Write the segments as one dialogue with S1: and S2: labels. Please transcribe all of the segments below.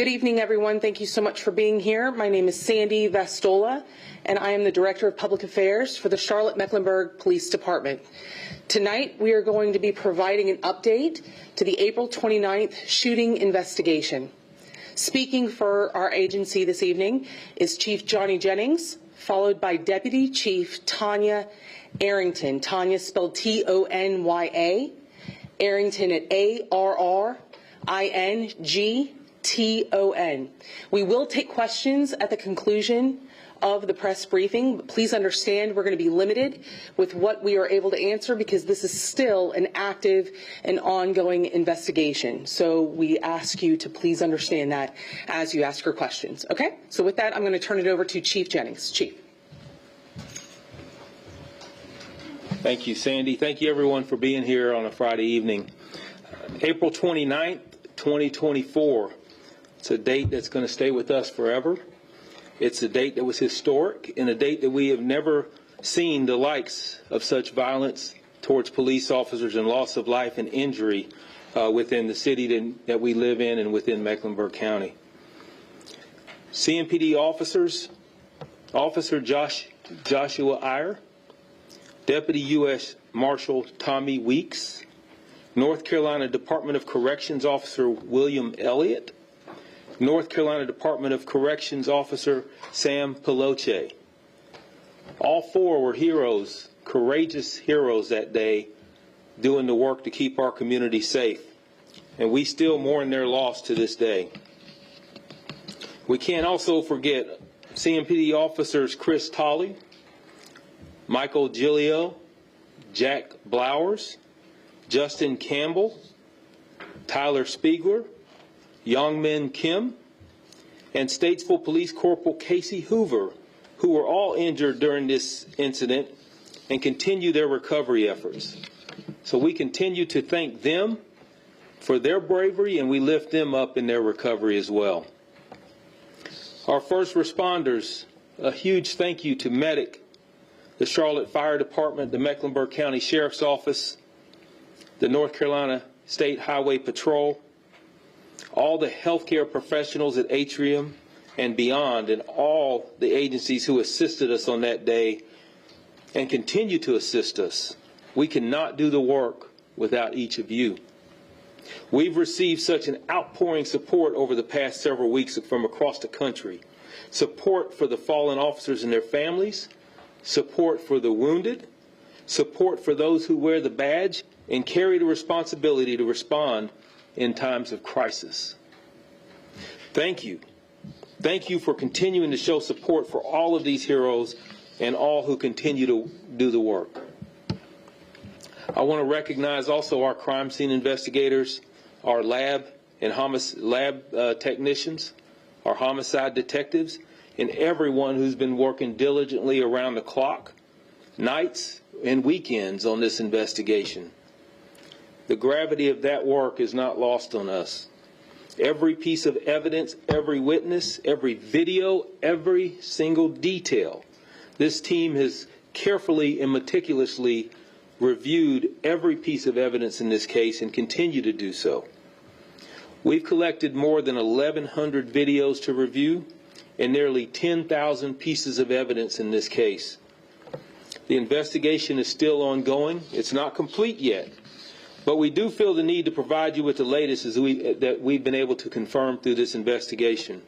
S1: Good evening, everyone. Thank you so much for being here. My name is Sandy Vastola, and I am the Director of Public Affairs for the Charlotte-Mecklenburg Police Department. Tonight, we are going to be providing an update to the April 29th shooting investigation. Speaking for our agency this evening is Chief Johnny Jennings, followed by Deputy Chief Tanya Arrington. Tanya spelled T-O-N-Y-A, Arrington at A-R-R-I-N-G-T-O-N. We will take questions at the conclusion of the press briefing, but please understand we're going to be limited with what we are able to answer because this is still an active and ongoing investigation. So we ask you to please understand that as you ask your questions. Okay? So with that, I'm going to turn it over to Chief Jennings. Chief.
S2: Thank you, Sandy. Thank you, everyone, for being here on a Friday evening. April 29th, 2024. It's a date that's going to stay with us forever. It's a date that was historic and a date that we have never seen the likes of such violence towards police officers and loss of life and injury within the city that we live in and within Mecklenburg County. CMPD officers, Officer Joshua Iyer, Deputy U.S. Marshal Tommy Weeks, North Carolina Department of Corrections Officer William Elliott, North Carolina Department of Corrections Officer Sam Peloche. All four were heroes, courageous heroes that day, doing the work to keep our community safe. And we still mourn their loss to this day. We can't also forget CMPD officers Chris Tolley, Michael Gilio, Jack Blowers, Justin Campbell, Tyler Spiegler, Youngmin Kim, and Statesville Police Corporal Casey Hoover, who were all injured during this incident and continue their recovery efforts. So we continue to thank them for their bravery, and we lift them up in their recovery as well. Our first responders, a huge thank you to Medic, the Charlotte Fire Department, the Mecklenburg County Sheriff's Office, the North Carolina State Highway Patrol, all the healthcare professionals at Atrium and beyond, and all the agencies who assisted us on that day and continue to assist us. We cannot do the work without each of you. We've received such an outpouring support over the past several weeks from across the country. Support for the fallen officers and their families, support for the wounded, support for those who wear the badge and carry the responsibility to respond in times of crisis. Thank you. Thank you for continuing to show support for all of these heroes and all who continue to do the work. I want to recognize also our crime scene investigators, our lab and technicians, our homicide detectives, and everyone who's been working diligently around the clock, nights and weekends on this investigation. The gravity of that work is not lost on us. Every piece of evidence, every witness, every video, every single detail. This team has carefully and meticulously reviewed every piece of evidence in this case and continue to do so. We've collected more than 1,100 videos to review and nearly 10,000 pieces of evidence in this case. The investigation is still ongoing. It's not complete yet, but we do feel the need to provide you with the latest that we've been able to confirm through this investigation.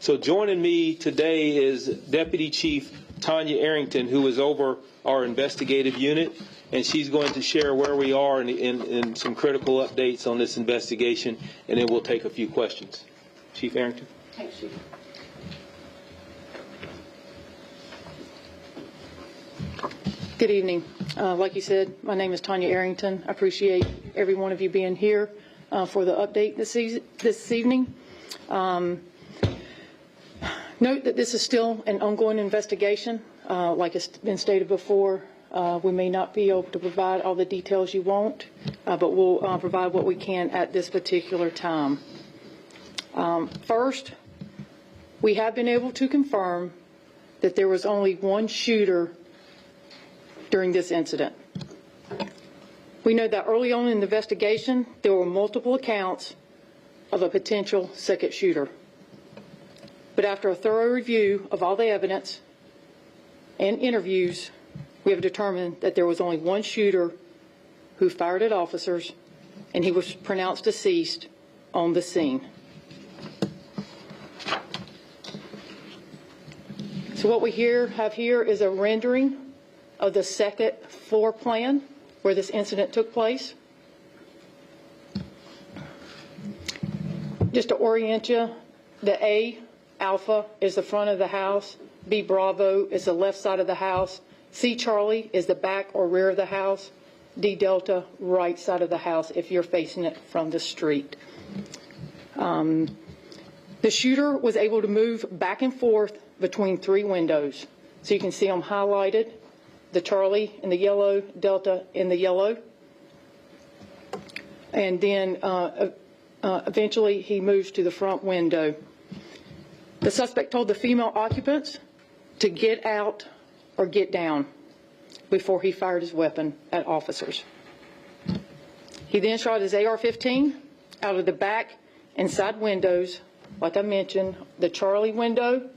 S2: So joining me today is Deputy Chief Tanya Arrington, who is over our investigative unit, and she's going to share where we are in some critical updates on this investigation, and then we'll take a few questions. Chief Arrington.
S1: Thanks, Chief.
S3: Good evening. Like you said, my name is Tanya Arrington. I appreciate every one of you being here for the update this evening. Note that this is still an ongoing investigation. Like it's been stated before, we may not be able to provide all the details you want, but we'll provide what we can at this particular time. First, we have been able to confirm that there was only one shooter during this incident. We know that early on in the investigation, there were multiple accounts of a potential second shooter. But after a thorough review of all the evidence and interviews, we have determined that there was only one shooter who fired at officers, and he was pronounced deceased on the scene. So what we have here is a rendering of the second floor plan where this incident took place. Just to orient you, the A, Alpha, is the front of the house. B, Bravo, is the left side of the house. C, Charlie, is the back or rear of the house. D, Delta, right side of the house if you're facing it from the street. The shooter was able to move back and forth between 3 windows. So you can see them highlighted, the Charlie in the yellow, Delta in the yellow. And then eventually he moves to the front window. The suspect told the female occupants to get out or get down before he fired his weapon at officers. He then shot his AR-15 out of the back and side windows, like I mentioned, the Charlie window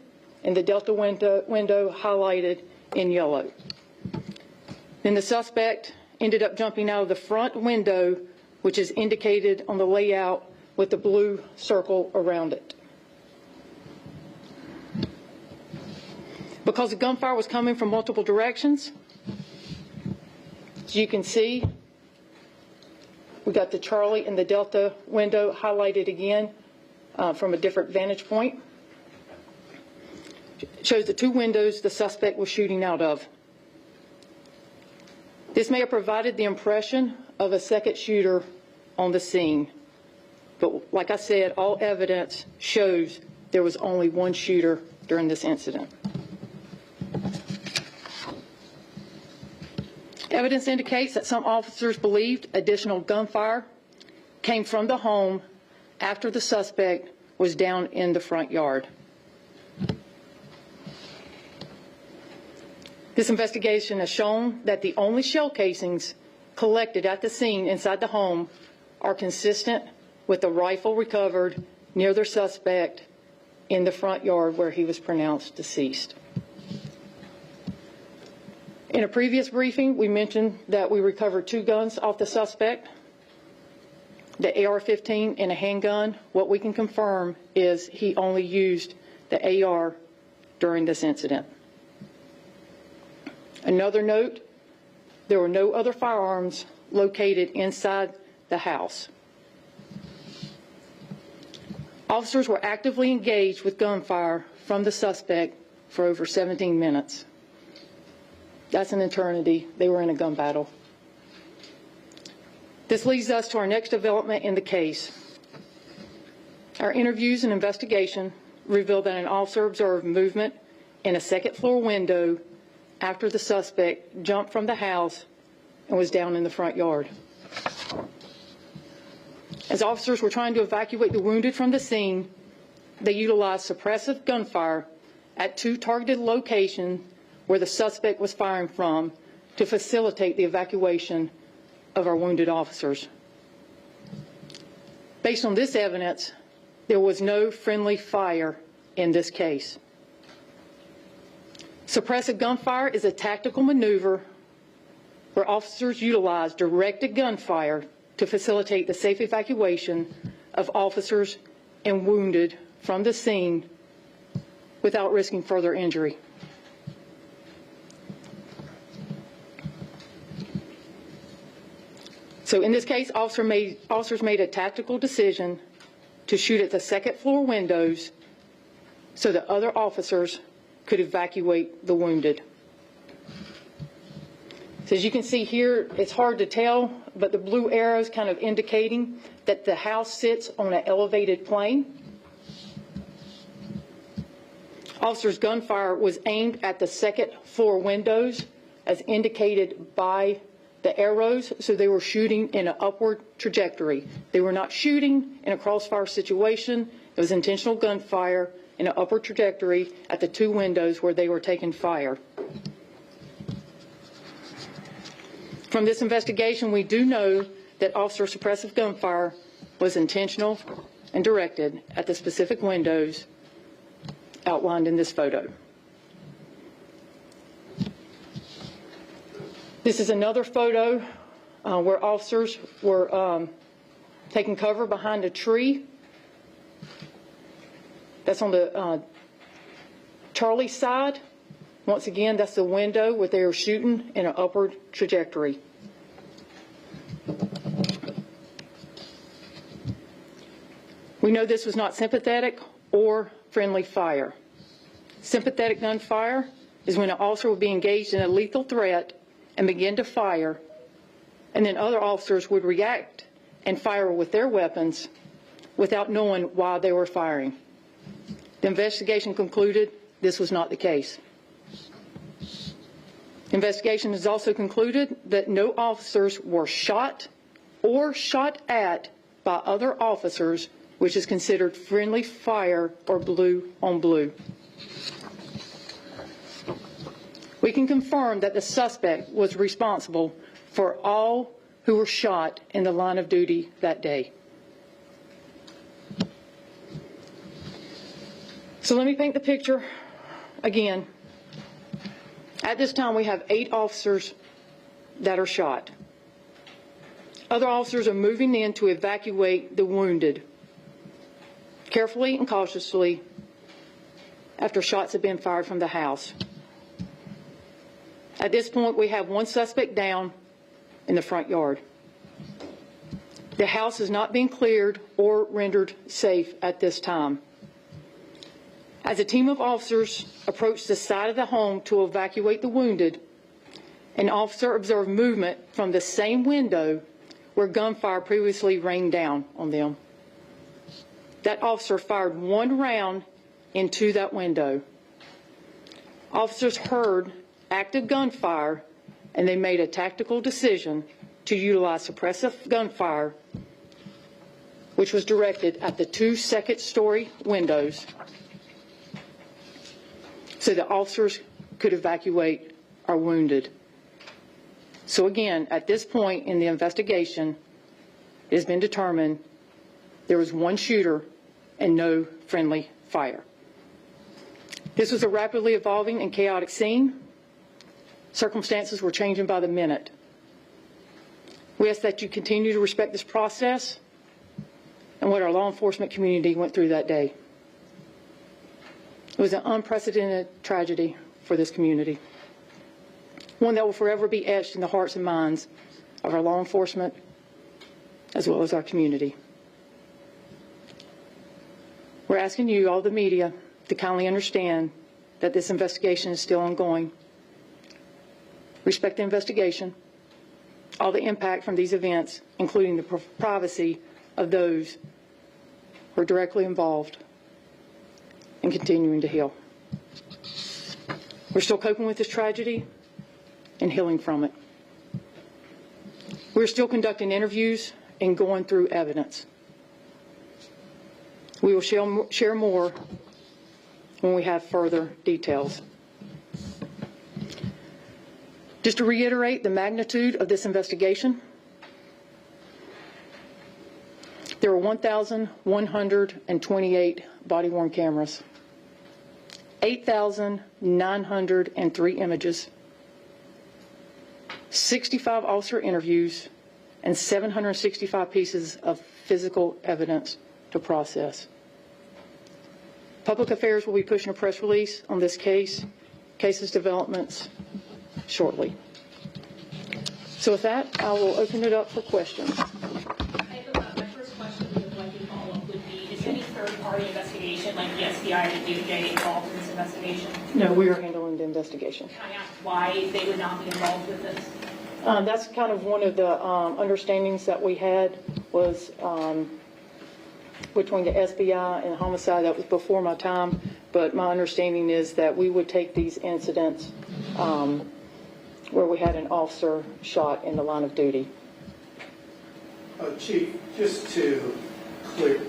S3: and the Delta window highlighted in yellow. Then the suspect ended up jumping out of the front window, which is indicated on the layout with the blue circle around it. Because the gunfire was coming from multiple directions, as you can see, we got the Charlie and the Delta window highlighted again from a different vantage point. It shows the 2 windows the suspect was shooting out of. This may have provided the impression of a second shooter on the scene. But like I said, all evidence shows there was only one shooter during this incident. Evidence indicates that some officers believed additional gunfire came from the home after the suspect was down in the front yard. This investigation has shown that the only shell casings collected at the scene inside the home are consistent with the rifle recovered near the suspect in the front yard where he was pronounced deceased. In a previous briefing, we mentioned that we recovered 2 guns off the suspect, the AR-15 and a handgun. What we can confirm is he only used the AR during this incident. Another note, there were no other firearms located inside the house. Officers were actively engaged with gunfire from the suspect for over 17 minutes. That's an eternity. They were in a gun battle. This leads us to our next development in the case. Our interviews and investigation revealed that an officer observed movement in a second floor window after the suspect jumped from the house and was down in the front yard. As officers were trying to evacuate the wounded from the scene, they utilized suppressive gunfire at 2 targeted locations where the suspect was firing from to facilitate the evacuation of our wounded officers. Based on this evidence, there was no friendly fire in this case. Suppressive gunfire is a tactical maneuver where officers utilize directed gunfire to facilitate the safe evacuation of officers and wounded from the scene without risking further injury. So in this case, officers made a tactical decision to shoot at the second floor windows so that other officers could evacuate the wounded. So as you can see here, it's hard to tell, but the blue arrows kind of indicating that the house sits on an elevated plane. Officers' gunfire was aimed at the second floor windows as indicated by the arrows, so they were shooting in an upward trajectory. They were not shooting in a crossfire situation. It was intentional gunfire in an upward trajectory at the 2 windows where they were taking fire. From this investigation, we do know that officer suppressive gunfire was intentional and directed at the specific windows outlined in this photo. This is another photo where officers were taking cover behind a tree. That's on the Charlie side. Once again, that's the window where they were shooting in an upward trajectory. We know this was not sympathetic or friendly fire. Sympathetic gunfire is when an officer would be engaged in a lethal threat and begin to fire, and then other officers would react and fire with their weapons without knowing why they were firing. The investigation concluded this was not the case. The investigation has also concluded that no officers were shot or shot at by other officers, which is considered friendly fire or blue on blue. We can confirm that the suspect was responsible for all who were shot in the line of duty that day. So let me paint the picture again. At this time, we have 8 officers that are shot. Other officers are moving in to evacuate the wounded, carefully and cautiously, after shots have been fired from the house. At this point, we have 1 suspect down in the front yard. The house is not being cleared or rendered safe at this time. As a team of officers approached the side of the home to evacuate the wounded, an officer observed movement from the same window where gunfire previously rained down on them. That officer fired 1 round into that window. Officers heard active gunfire, and they made a tactical decision to utilize suppressive gunfire, which was directed at the 2 second-story windows, so the officers could evacuate our wounded. So again, at this point in the investigation, it has been determined there was 1 shooter and no friendly fire. This was a rapidly evolving and chaotic scene. Circumstances were changing by the minute. We ask that you continue to respect this process and what our law enforcement community went through that day. It was an unprecedented tragedy for this community, one that will forever be etched in the hearts and minds of our law enforcement as well as our community. We're asking you, all the media, to kindly understand that this investigation is still ongoing. Respect the investigation, all the impact from these events, including the privacy of those who are directly involved, and continuing to heal. We're still coping with this tragedy and healing from it. We're still conducting interviews and going through evidence. We will share more when we have further details. Just to reiterate the magnitude of this investigation, there were 1,128 body-worn cameras, 8,903 images, 65 officer interviews, and 765 pieces of physical evidence to process. Public Affairs will be pushing a press release on this case's developments shortly. So with that, I will open it up for questions.
S4: My first question with a blanket follow-up would be, is any third-party investigation like the SBI or the DOJ involved in this investigation?
S3: No, we are handling the investigation.
S4: Can I ask why they would not be involved with this?
S3: That's kind of one of the understandings that we had was between the SBI and homicide. That was before my time, but my understanding is that we would take these incidents where we had an officer shot in the line of duty.
S5: Chief, just to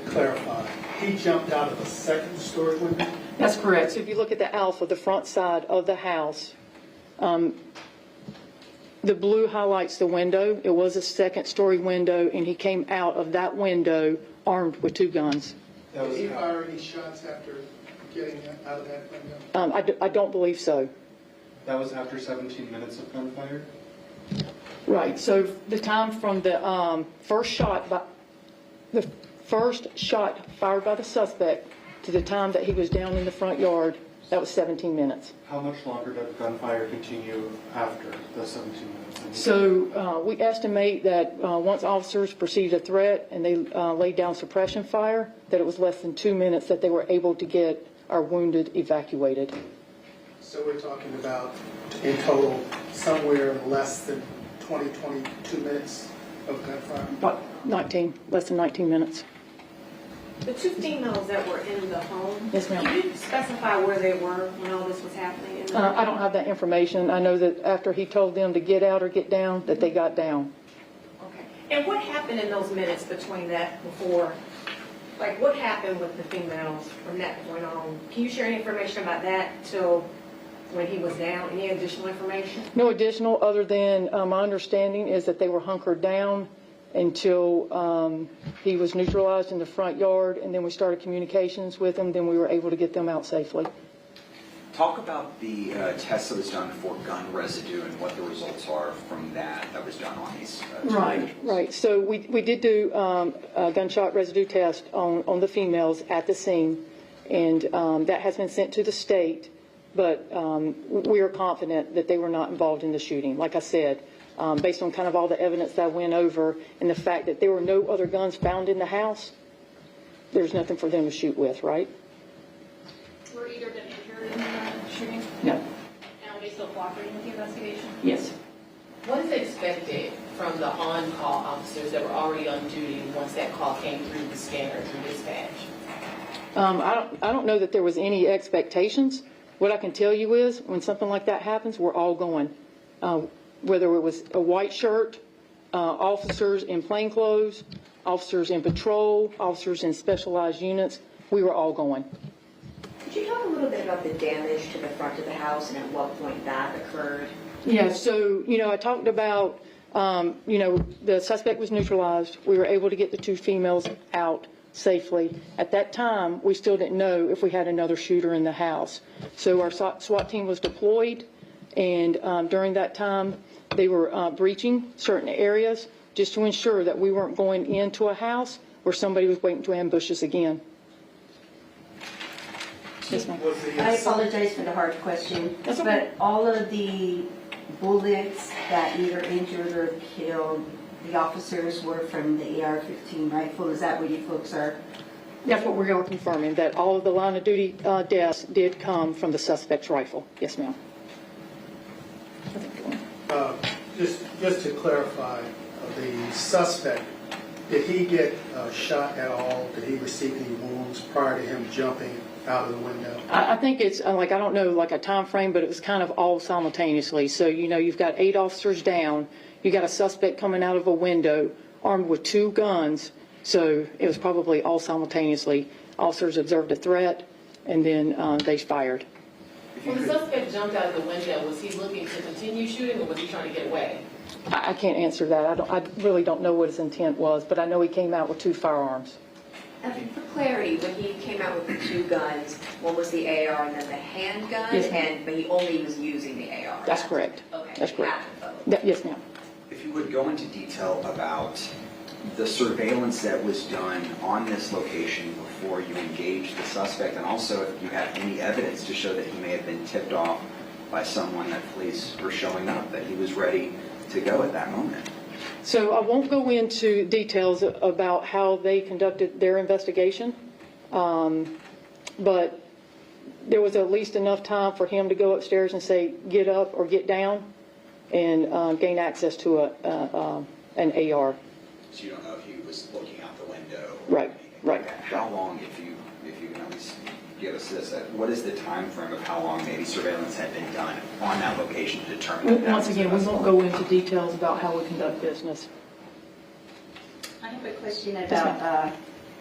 S5: clarify, he jumped out of a second-story window?
S3: That's correct. So if you look at the alpha, the front side of the house, the blue highlights the window. It was a second-story window, and he came out of that window armed with 2 guns.
S5: Did he fire any shots after getting out of that window?
S3: I don't believe so.
S6: That was after 17 minutes of gunfire?
S3: Right, so the time from the first shot fired by the suspect to the time that he was down in the front yard, that was 17 minutes.
S6: How much longer did gunfire continue after the 17 minutes?
S3: So we estimate that once officers perceived a threat and they laid down suppression fire, that it was less than 2 minutes that they were able to get our wounded evacuated.
S5: So we're talking about, in total, somewhere less than 22 minutes of gunfire?
S3: About less than 19 minutes.
S7: The 2 females that were in the home.
S3: Yes, ma'am.
S7: Can you specify where they were when all this was happening?
S3: I don't have that information. I know that after he told them to get out or get down, that they got down.
S7: Okay. And what happened in those minutes between that before? Like, what happened with the females from that point on? Can you share any information about that till when he was down? Any additional information?
S3: No additional, other than my understanding is that they were hunkered down until he was neutralized in the front yard, and then we started communications with them. Then we were able to get them out safely.
S8: Talk about the test that was done for gun residue and what the results are from that was done on these two individuals.
S3: Right. So we did do a gunshot residue test on the females at the scene, and that has been sent to the state, but we are confident that they were not involved in the shooting. Like I said, based on kind of all the evidence that I went over and the fact that there were no other guns found in the house, there's nothing for them to shoot with, right?
S4: Were either of them injured in the shooting?
S3: No.
S4: And are they still cooperating with the investigation?
S3: Yes.
S9: What is expected from the on-call officers that were already on duty once that call came through the scanner, through dispatch?
S3: I don't know that there was any expectations. What I can tell you is when something like that happens, we're all going. Whether it was a white shirt, officers in plain clothes, officers in patrol, officers in specialized units, we were all going.
S10: Could you talk a little bit about the damage to the front of the house and at what point that occurred?
S3: Yeah, so, I talked about, the suspect was neutralized. We were able to get the 2 females out safely. At that time, we still didn't know if we had another shooter in the house. So our SWAT team was deployed, and during that time, they were breaching certain areas just to ensure that we weren't going into a house where somebody was waiting to ambush us again. Yes, ma'am.
S10: I apologize for the hard question,
S3: That's okay.
S10: but all of the bullets that either injured or killed the officers were from the AR-15 rifle. Is that what you folks are?
S3: That's what we're confirming, that all of the line of duty deaths did come from the suspect's rifle. Yes, ma'am.
S5: Just to clarify, the suspect, did he get shot at all? Did he receive any wounds prior to him jumping out of the window?
S3: I think it's I don't know like a time frame, but it was kind of all simultaneously. So, you've got 8 officers down. You got a suspect coming out of a window armed with 2 guns. So it was probably all simultaneously. Officers observed a threat, and then they fired.
S9: When the suspect jumped out of the window, was he looking to continue shooting or was he trying to get away?
S3: I can't answer that. I really don't know what his intent was, but I know he came out with 2 firearms.
S10: For clarity, when he came out with the 2 guns, one was the AR and then the handgun,
S3: Yes, ma'am.
S10: but he only was using the AR.
S3: That's correct.
S10: Okay.
S3: That's correct.
S10: Half of both.
S3: Yes, ma'am.
S8: If you would go into detail about the surveillance that was done on this location before you engaged the suspect, and also if you have any evidence to show that he may have been tipped off by someone that police were showing up, that he was ready to go at that moment.
S3: So I won't go into details about how they conducted their investigation, but there was at least enough time for him to go upstairs and say, get up or get down, and gain access to an AR.
S8: So you don't know if he was looking out the window or
S3: Right,
S8: anything
S3: right.
S8: like that. How long, if you can at least give us this, what is the time frame of how long maybe surveillance had been done on that location to determine that?
S3: Once again, we won't go into details about how we conduct business.
S10: I have a question
S3: Yes,
S10: about,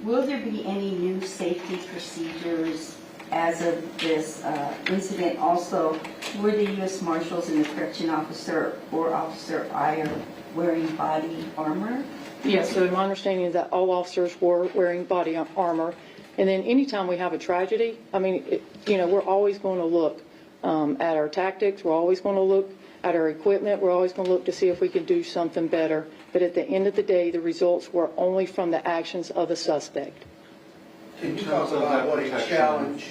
S10: will there be any new safety procedures as of this incident, also, were the U.S. Marshals and the correction officer or Officer Iyer wearing body armor?
S3: Yes, so my understanding is that all officers were wearing body armor. And then anytime we have a tragedy, I mean, we're always going to look at our tactics. We're always going to look at our equipment. We're always going to look to see if we can do something better. But at the end of the day, the results were only from the actions of the suspect.
S5: Can you talk about what a challenge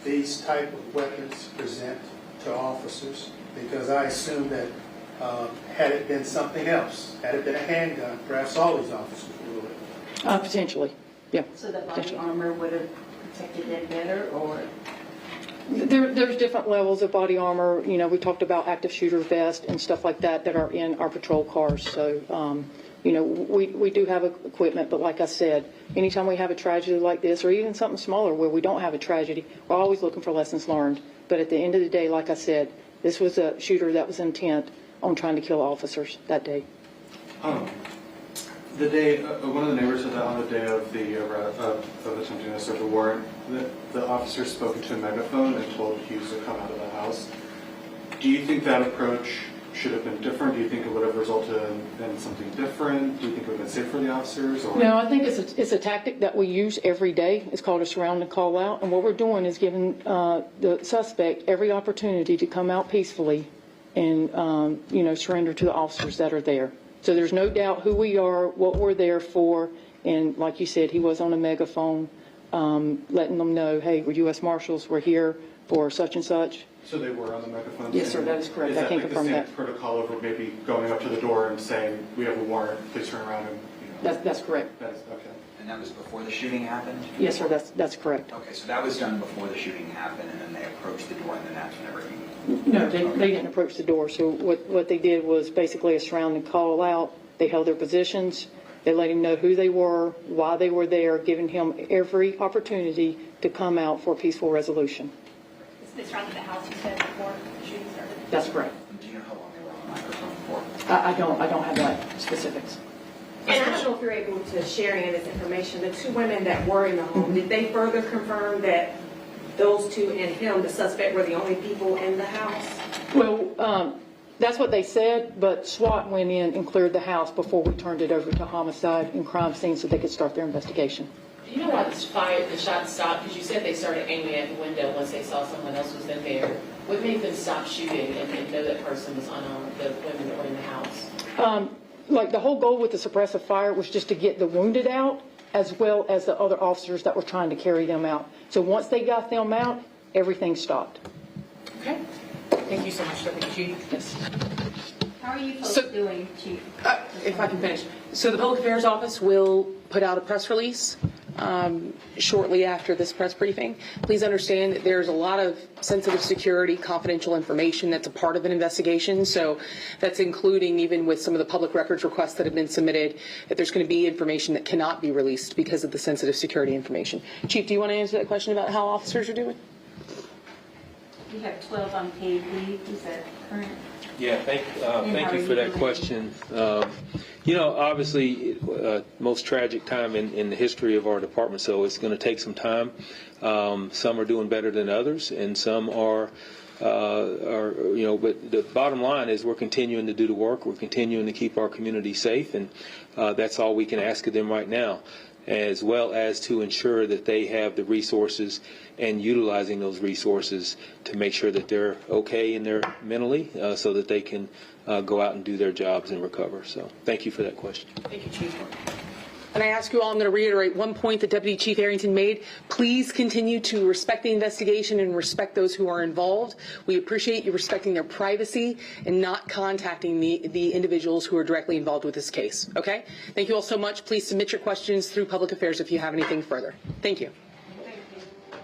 S5: these type of weapons present to officers? Because I assume that had it been something else, had it been a handgun, perhaps all these officers would.
S3: Potentially, yeah.
S10: So the body armor would have protected them better, or?
S3: There's different levels of body armor. We talked about active shooter vest and stuff like that are in our patrol cars. So, we do have equipment, but like I said, anytime we have a tragedy like this, or even something smaller where we don't have a tragedy, we're always looking for lessons learned. But at the end of the day, like I said, this was a shooter that was intent on trying to kill officers that day.
S6: The day, one of the neighbors said that on the day of the of attempting to serve the warrant, the officer spoke into a megaphone and told Hughes to come out of the house. Do you think that approach should have been different? Do you think it would have resulted in something different? Do you think it would have been safe for the officers? Or?
S3: No, I think it's a tactic that we use every day. It's called a surround and call out. And what we're doing is giving the suspect every opportunity to come out peacefully and, surrender to the officers that are there. So there's no doubt who we are, what we're there for. And like you said, he was on a megaphone letting them know, hey, we're U.S. Marshals, we're here for such and such.
S6: So they were on the megaphone?
S3: Yes, sir, that is correct. I can confirm that.
S6: Is that like the same protocol over maybe going up to the door and saying, we have a warrant, please turn around and,
S3: That's correct.
S6: That's, okay.
S8: And that was before the shooting happened?
S3: Yes, sir, that's correct.
S8: Okay, so that was done before the shooting happened, and then they approached the door, and then that's whenever he...
S3: No, they didn't approach the door. So what they did was basically a surround and call out. They held their positions. They let him know who they were, why they were there, giving him every opportunity to come out for a peaceful resolution.
S4: They surrounded the house, you said, before the shooting started?
S3: That's correct.
S8: Do you know how long they were on the microphone for?
S3: I don't have that specifics.
S7: And I don't know if you're able to share any of this information. The two women that were in the home, did they further confirm that those two and him, the suspect, were the only people in the house?
S3: Well, that's what they said, but SWAT went in and cleared the house before we turned it over to homicide and crime scene so they could start their investigation.
S9: Do you know why the shots stopped? Because you said they started aiming at the window once they saw someone else was in there. What made them stop shooting and know that person was unarmed, the women that were in the house?
S3: Like the whole goal with the suppressive fire was just to get the wounded out as well as the other officers that were trying to carry them out. So once they got them out, everything stopped.
S9: Okay. Thank you so much, Deputy Chief.
S3: Yes.
S10: How are you folks doing, Chief?
S1: If I can finish. So the Public Affairs Office will put out a press release shortly after this press briefing. Please understand that there's a lot of sensitive security, confidential information that's a part of an investigation. So that's including even with some of the public records requests that have been submitted, that there's going to be information that cannot be released because of the sensitive security information. Chief, do you want to answer that question about how officers are doing?
S10: You have 12 unpaid leave. Is that current?
S2: Yeah, thank you for that question. Obviously, most tragic time in the history of our department, so it's going to take some time. Some are doing better than others, and some are, but the bottom line is we're continuing to do the work. We're continuing to keep our community safe, and that's all we can ask of them right now, as well as to ensure that they have the resources and utilizing those resources to make sure that they're okay in their mentally so that they can go out and do their jobs and recover. So thank you for that question.
S9: Thank you, Chief.
S1: And I ask you all, I'm going to reiterate one point that Deputy Chief Arrington made. Please continue to respect the investigation and respect those who are involved. We appreciate you respecting their privacy and not contacting the individuals who are directly involved with this case. Okay? Thank you all so much. Please submit your questions through Public Affairs if you have anything further. Thank you.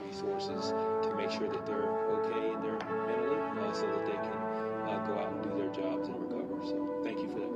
S2: Resources to make sure that they're okay in their mentally so that they can go out and do their jobs and recover. So thank you for that.